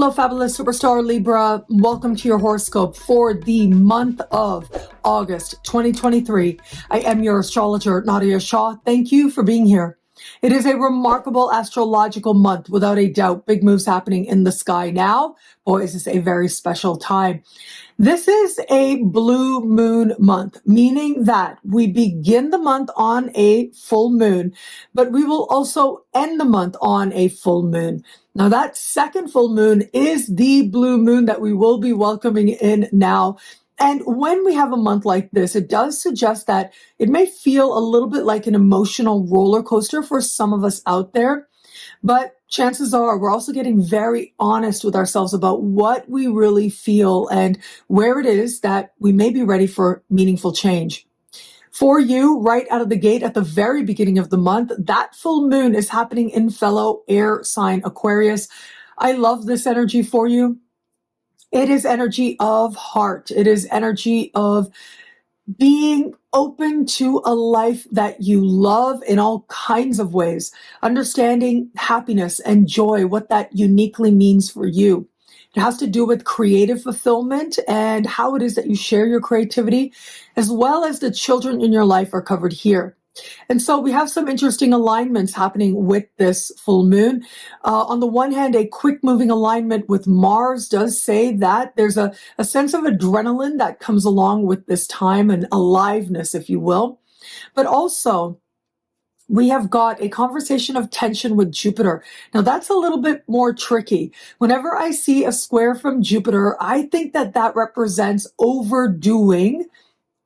Hello, fabulous superstar Libra. Welcome to your horoscope for the month of August 2023. I am your astrologer, Nadiya Shah. Thank you for being here. It is a remarkable astrological month, without a doubt. Big moves happening in the sky now. Boy, is this a very special time. This is a blue moon month, meaning that we begin the month on a full moon, but we will also end the month on a full moon. Now, that second full moon is the blue moon that we will be welcoming in now. And when we have a month like this, it does suggest that it may feel a little bit like an emotional roller coaster for some of us out there. But chances are we're also getting very honest with ourselves about what we really feel and where it is that we may be ready for meaningful change. For you, right out of the gate at the very beginning of the month, that full moon is happening in fellow air sign Aquarius. I love this energy for you. It is energy of heart. It is energy of being open to a life that you love in all kinds of ways, understanding happiness and joy, what that uniquely means for you. It has to do with creative fulfillment and how it is that you share your creativity, as well as the children in your life are covered here. And so we have some interesting alignments happening with this full moon. On the one hand, a quick moving alignment with Mars does say that there's a sense of adrenaline that comes along with this time and aliveness, if you will. But also, we have got a conversation of tension with Jupiter. Now, that's a little bit more tricky. Whenever I see a square from Jupiter, I think that that represents overdoing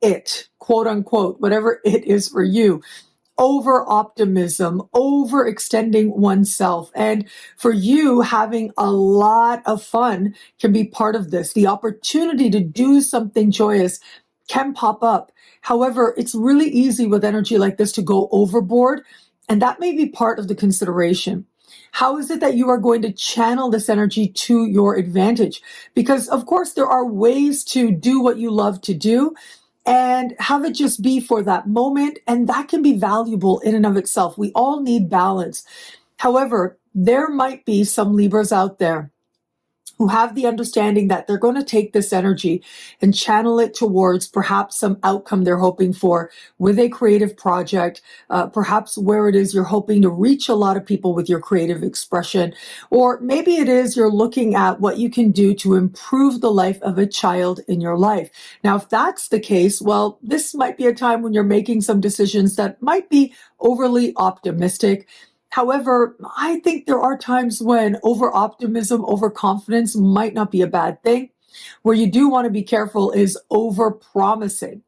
it, quote unquote, whatever it is for you. Over optimism, overextending oneself. And for you, having a lot of fun can be part of this. The opportunity to do something joyous can pop up. However, it's really easy with energy like this to go overboard, and that may be part of the consideration. How is it that you are going to channel this energy to your advantage? Because, of course, there are ways to do what you love to do and have it just be for that moment, and that can be valuable in and of itself. We all need balance. However, there might be some Libras out there who have the understanding that they're going to take this energy and channel it towards perhaps some outcome they're hoping for with a creative project, perhaps where it is you're hoping to reach a lot of people with your creative expression, or maybe it is you're looking at what you can do to improve the life of a child in your life. Now, if that's the case, well, this might be a time when you're making some decisions that might be overly optimistic. However, I think there are times when over-optimism, overconfidence might not be a bad thing. Where you do want to be careful is over-promising.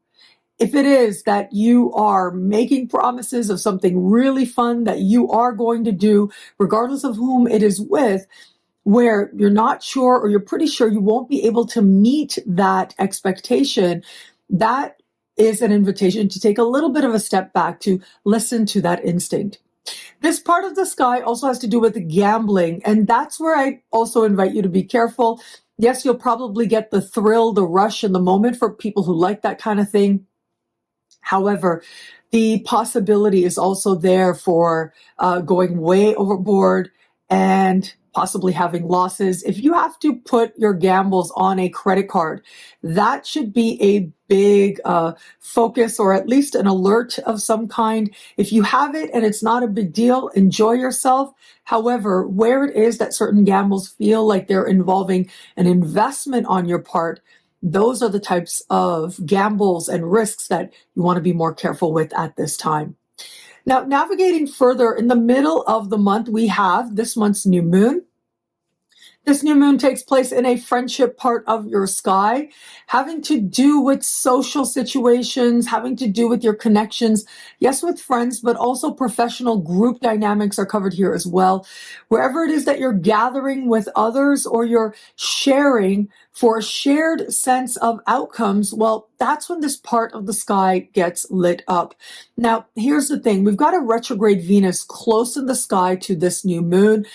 If it is that you are making promises of something really fun that you are going to do, regardless of whom it is with, where you're not sure or you're pretty sure you won't be able to meet that expectation, that is an invitation to take a little bit of a step back, to listen to that instinct. This part of the sky also has to do with gambling, and that's where I also invite you to be careful. Yes, you'll probably get the thrill, the rush in the moment for people who like that kind of thing. However, the possibility is also there for going way overboard and possibly having losses. If you have to put your gambles on a credit card, that should be a big focus, or at least an alert of some kind. If you have it and it's not a big deal, enjoy yourself. However, where it is that certain gambles feel like they're involving an investment on your part, those are the types of gambles and risks that you want to be more careful with at this time. Now, navigating further, in the middle of the month, we have this month's new moon. This new moon takes place in a friendship part of your sky, having to do with social situations, having to do with your connections, yes, with friends, but also professional group dynamics are covered here as well. Wherever it is that you're gathering with others or you're sharing for a shared sense of outcomes, well, that's when this part of the sky gets lit up. Now, here's the thing. We've got a retrograde Venus close in the sky to this new moon.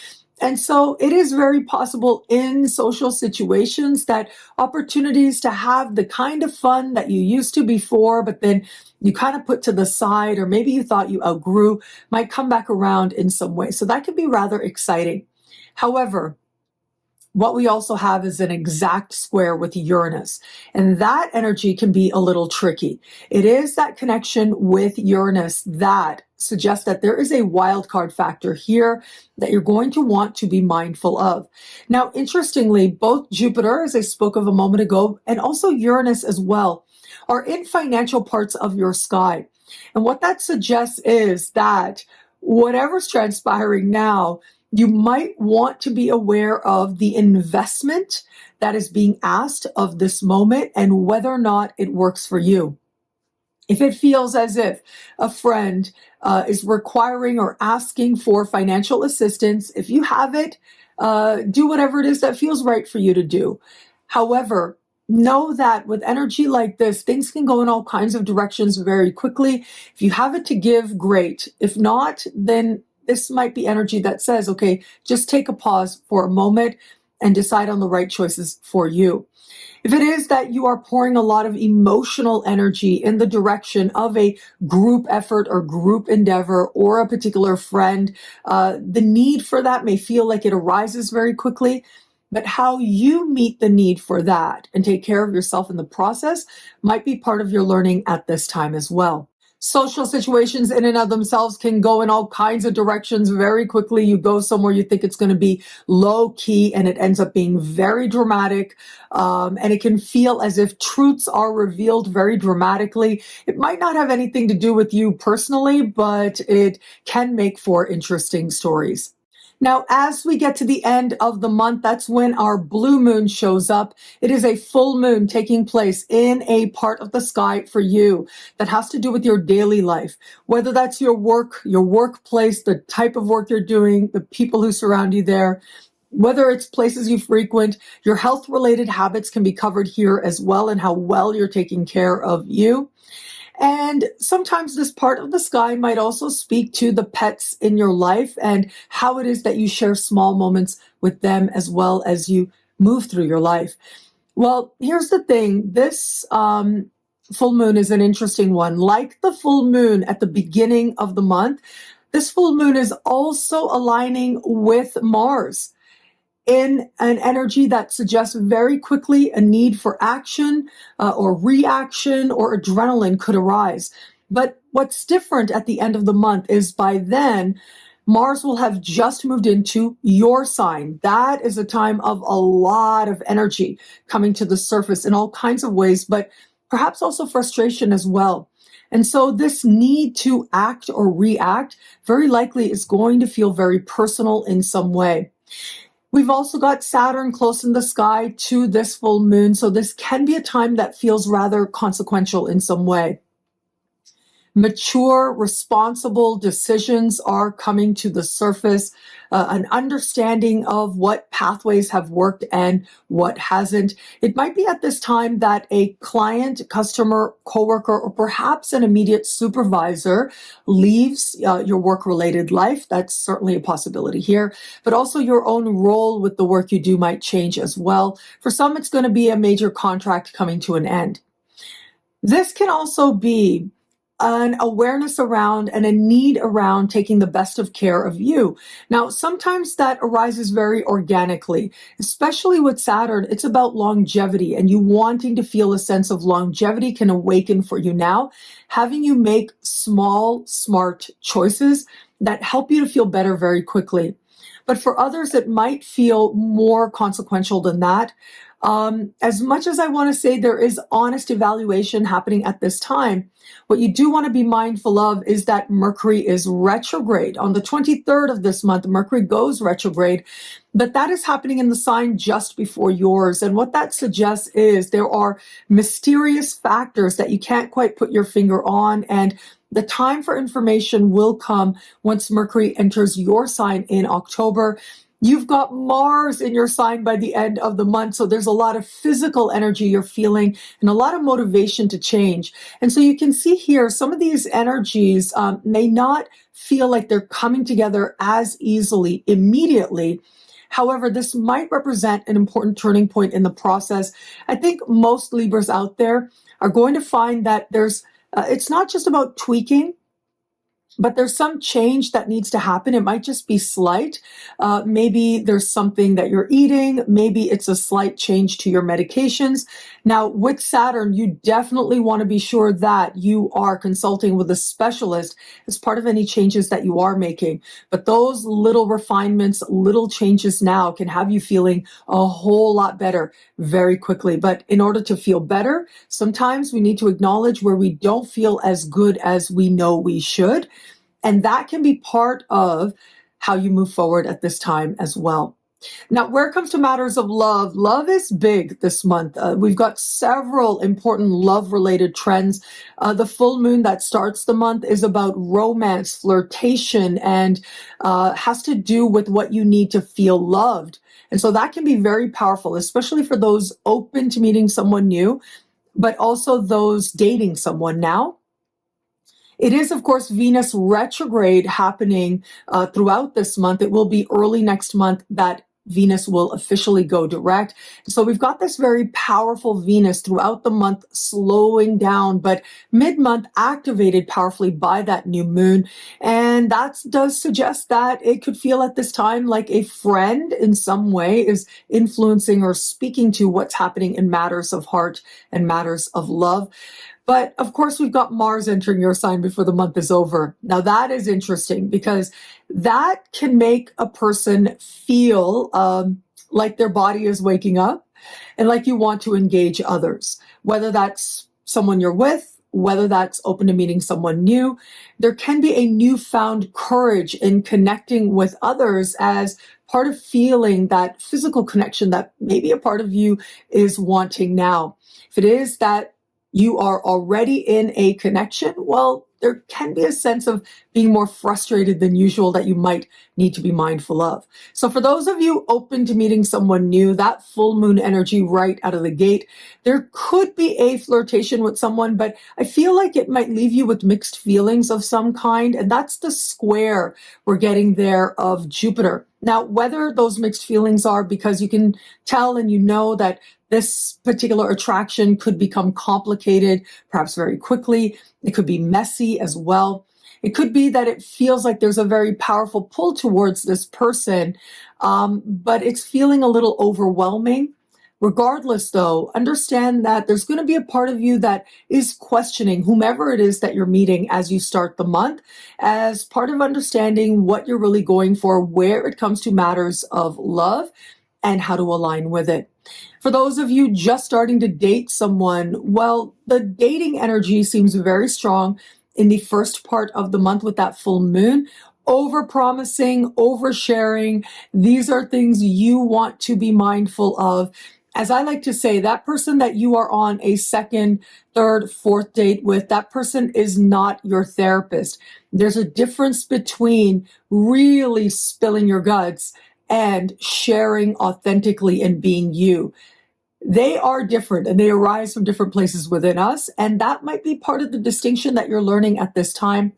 And so it is very possible in social situations that opportunities to have the kind of fun that you used to before, but then you kind of put to the side, or maybe you thought you outgrew, might come back around in some way. So that can be rather exciting. However, what we also have is an exact square with Uranus. And that energy can be a little tricky. It is that connection with Uranus that suggests that there is a wild card factor here that you're going to want to be mindful of. Now, interestingly, both Jupiter, as I spoke of a moment ago, and also Uranus as well, are in financial parts of your sky. And what that suggests is that whatever's transpiring now, you might want to be aware of the investment that is being asked of this moment and whether or not it works for you. If it feels as if a friend is requiring or asking for financial assistance, if you have it, do whatever it is that feels right for you to do. However, know that with energy like this, things can go in all kinds of directions very quickly. If you have it to give, great. If not, then this might be energy that says, okay, just take a pause for a moment and decide on the right choices for you. If it is that you are pouring a lot of emotional energy in the direction of a group effort or group endeavor or a particular friend, the need for that may feel like it arises very quickly. But how you meet the need for that and take care of yourself in the process might be part of your learning at this time as well. Social situations in and of themselves can go in all kinds of directions very quickly. You go somewhere you think it's going to be low key and it ends up being very dramatic. And it can feel as if truths are revealed very dramatically. It might not have anything to do with you personally, but it can make for interesting stories. Now, as we get to the end of the month, that's when our blue moon shows up. It is a full moon taking place in a part of the sky for you that has to do with your daily life, whether that's your work, your workplace, the type of work you're doing, the people who surround you there, whether it's places you frequent. Your health-related habits can be covered here as well, and how well you're taking care of you. And sometimes this part of the sky might also speak to the pets in your life and how it is that you share small moments with them as well as you move through your life. Well, here's the thing. This full moon is an interesting one. Like the full moon at the beginning of the month, this full moon is also aligning with Mars in an energy that suggests very quickly a need for action or reaction or adrenaline could arise. But what's different at the end of the month is by then, Mars will have just moved into your sign. That is a time of a lot of energy coming to the surface in all kinds of ways, but perhaps also frustration as well. And so this need to act or react very likely is going to feel very personal in some way. We've also got Saturn close in the sky to this full moon, so this can be a time that feels rather consequential in some way. Mature, responsible decisions are coming to the surface, an understanding of what pathways have worked and what hasn't. It might be at this time that a client, customer, coworker, or perhaps an immediate supervisor leaves your work-related life. That's certainly a possibility here. But also your own role with the work you do might change as well. For some, it's going to be a major contract coming to an end. This can also be an awareness around and a need around taking the best of care of you. Now, sometimes that arises very organically, especially with Saturn. It's about longevity, and you wanting to feel a sense of longevity can awaken for you now, having you make small, smart choices that help you to feel better very quickly. But for others, it might feel more consequential than that. As much as I want to say there is honest evaluation happening at this time, what you do want to be mindful of is that Mercury is retrograde. On the 23rd of this month, Mercury goes retrograde, but that is happening in the sign just before yours. And what that suggests is there are mysterious factors that you can't quite put your finger on, and the time for information will come once Mercury enters your sign in October. You've got Mars in your sign by the end of the month, so there's a lot of physical energy you're feeling and a lot of motivation to change. And so you can see here, some of these energies may not feel like they're coming together as easily immediately. However, this might represent an important turning point in the process. I think most Libras out there are going to find that it's not just about tweaking, but there's some change that needs to happen. It might just be slight. Maybe there's something that you're eating. Maybe it's a slight change to your medications. Now, with Saturn, you definitely want to be sure that you are consulting with a specialist as part of any changes that you are making. But those little refinements, little changes now can have you feeling a whole lot better very quickly. But in order to feel better, sometimes we need to acknowledge where we don't feel as good as we know we should. And that can be part of how you move forward at this time as well. Now, where it comes to matters of love, love is big this month. We've got several important love-related trends. The full moon that starts the month is about romance, flirtation, and has to do with what you need to feel loved. And so that can be very powerful, especially for those open to meeting someone new, but also those dating someone now. It is, of course, Venus retrograde happening throughout this month. It will be early next month that Venus will officially go direct. So we've got this very powerful Venus throughout the month slowing down, but mid-month activated powerfully by that new moon. And that does suggest that it could feel at this time like a friend in some way is influencing or speaking to what's happening in matters of heart and matters of love. But of course, we've got Mars entering your sign before the month is over. Now that is interesting because that can make a person feel like their body is waking up and like you want to engage others, whether that's someone you're with, whether that's open to meeting someone new. There can be a newfound courage in connecting with others as part of feeling that physical connection that maybe a part of you is wanting now. If it is that you are already in a connection, well, there can be a sense of being more frustrated than usual that you might need to be mindful of. So for those of you open to meeting someone new, that full moon energy right out of the gate, there could be a flirtation with someone, but I feel like it might leave you with mixed feelings of some kind. And that's the square we're getting there of Jupiter. Now, whether those mixed feelings are because you can tell and you know that this particular attraction could become complicated, perhaps very quickly. It could be messy as well. It could be that it feels like there's a very powerful pull towards this person, but it's feeling a little overwhelming. Regardless, though, understand that there's going to be a part of you that is questioning whomever it is that you're meeting as you start the month, as part of understanding what you're really going for, where it comes to matters of love, and how to align with it. For those of you just starting to date someone, well, the dating energy seems very strong in the first part of the month with that full moon. Over-promising, oversharing, these are things you want to be mindful of. As I like to say, that person that you are on a second, third, fourth date with, that person is not your therapist. There's a difference between really spilling your guts and sharing authentically and being you. They are different and they arise from different places within us. And that might be part of the distinction that you're learning at this time.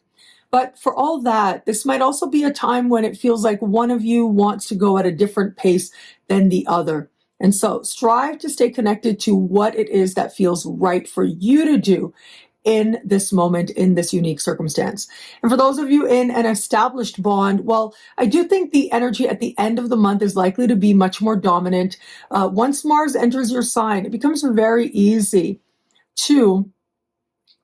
But for all that, this might also be a time when it feels like one of you wants to go at a different pace than the other. And so strive to stay connected to what it is that feels right for you to do in this moment, in this unique circumstance. And for those of you in an established bond, well, I do think the energy at the end of the month is likely to be much more dominant. Once Mars enters your sign, it becomes very easy to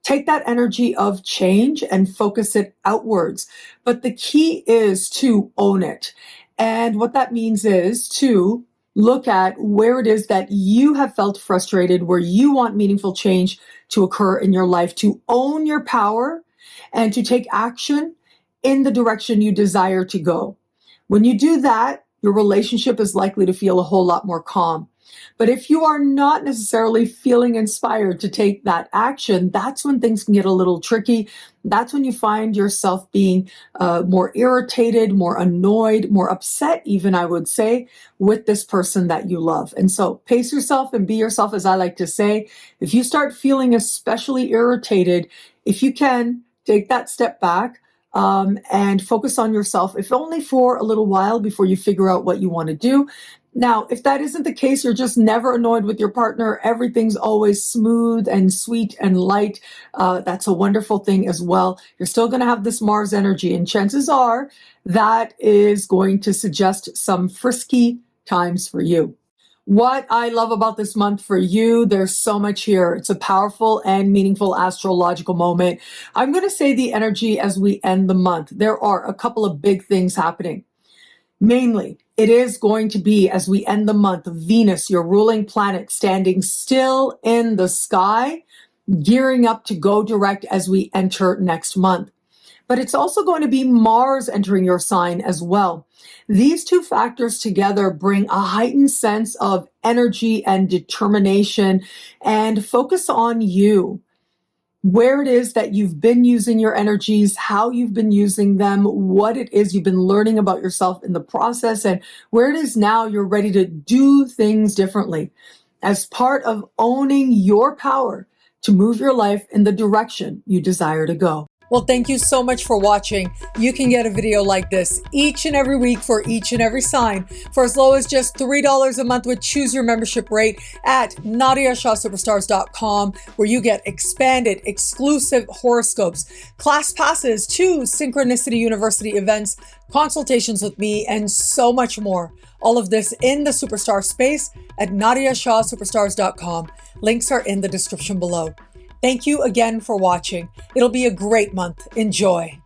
take that energy of change and focus it outwards. But the key is to own it. And what that means is to look at where it is that you have felt frustrated, where you want meaningful change to occur in your life, to own your power and to take action in the direction you desire to go. When you do that, your relationship is likely to feel a whole lot more calm. But if you are not necessarily feeling inspired to take that action, that's when things can get a little tricky. That's when you find yourself being more irritated, more annoyed, more upset even, I would say, with this person that you love. And so pace yourself and be yourself, as I like to say. If you start feeling especially irritated, if you can, take that step back and focus on yourself, if only for a little while before you figure out what you want to do. Now, if that isn't the case, you're just never annoyed with your partner, everything's always smooth and sweet and light, that's a wonderful thing as well. You're still going to have this Mars energy, and chances are that is going to suggest some frisky times for you. What I love about this month for you, there's so much here. It's a powerful and meaningful astrological moment. I'm going to say the energy as we end the month. There are a couple of big things happening. Mainly, it is going to be, as we end the month, Venus, your ruling planet, standing still in the sky, gearing up to go direct as we enter next month. But it's also going to be Mars entering your sign as well. These two factors together bring a heightened sense of energy and determination and focus on you. Where it is that you've been using your energies, how you've been using them, what it is you've been learning about yourself in the process, and where it is now you're ready to do things differently as part of owning your power to move your life in the direction you desire to go. Well, thank you so much for watching. You can get a video like this each and every week for each and every sign for as low as just $3 a month with Choose Your Membership rate at NadiyaShahSuperstars.com, where you get expanded, exclusive horoscopes, class passes to Synchronicity University events, consultations with me, and so much more. All of this in the Superstar space at NadiyaShahSuperstars.com. Links are in the description below. Thank you again for watching. It'll be a great month. Enjoy.